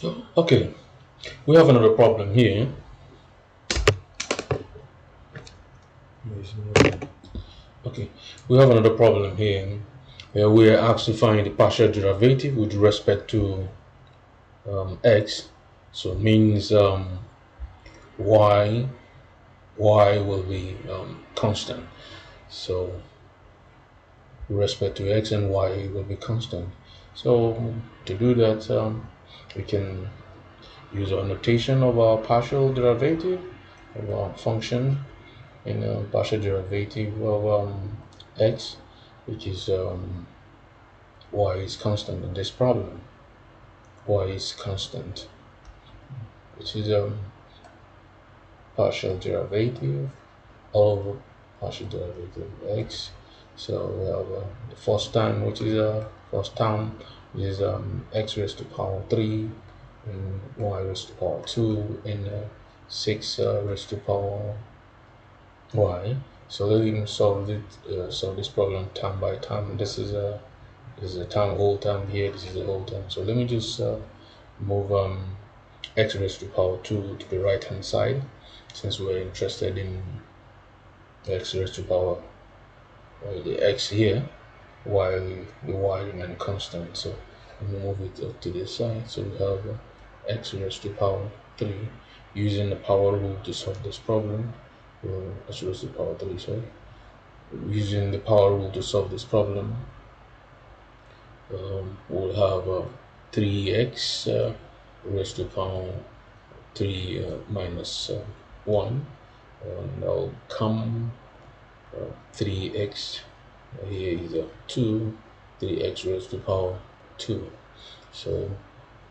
Okay, we have another problem here. Okay, we have another problem here where we are asked to find the partial derivative with respect to x. So it means y will be constant. So with respect to x and y will be constant. So to do that, we can use our notation of our partial derivative of our function in a partial derivative of x, which is y is constant in this problem. Y is constant, which is partial derivative of partial derivative of x. So we have the first term, which is first term, which is x raised to power 3 and y raised to power 2 and 6 raised to power y. So let's solve it. Solve this problem term by term. This is a term, whole term here. This is a whole term. So let me just move x raised to power 2 to the right hand side, since we're interested in x raised to power the x here, while the y remain constant. So let me move it up to this side. So we have x raised to power 3 using the power rule to solve this problem. X raised to power 3, sorry. Using the power rule to solve this problem, we'll have 3x raised to power 3 minus 1, and I'll come 3x, here is 2, 3x raised to power 2, so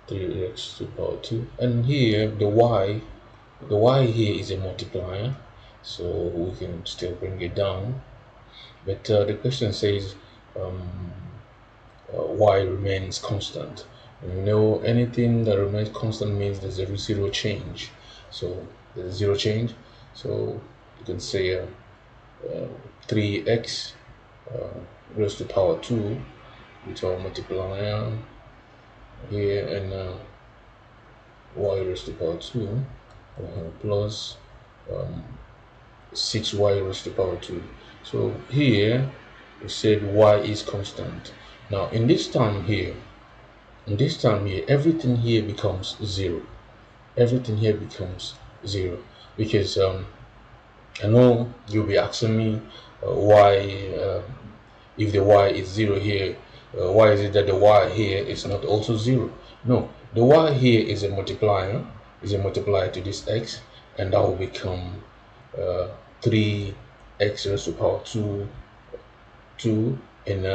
3x to power 2, and here the y here is a multiplier, so we can still bring it down, but the question says um, y remains constant. And you know, anything that remains constant means there's a zero change. So there's a zero change. So you can say 3x uh, raised to power 2 with our multiplier here, and y raised to power 2 plus um, 6y raised to power 2. So here we said y is constant. Now in this term here, everything here becomes 0. Everything here becomes 0 because I know you'll be asking me why, if the y is 0 here, why is it that the y here is not also 0? No, the y here is a multiplier to this x, and that will become 3x raised to power 2 and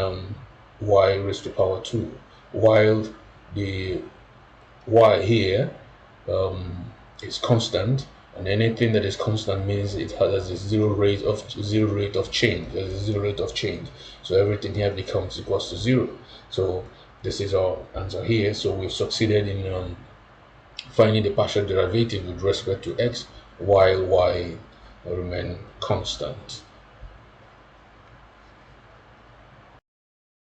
y raised to power 2, while the y here is constant, and anything that is constant means it has a zero rate of change. There's a zero rate of change, so everything here becomes equals to 0. So this is our answer here. So we've succeeded in finding the partial derivative with respect to x while y remain constant.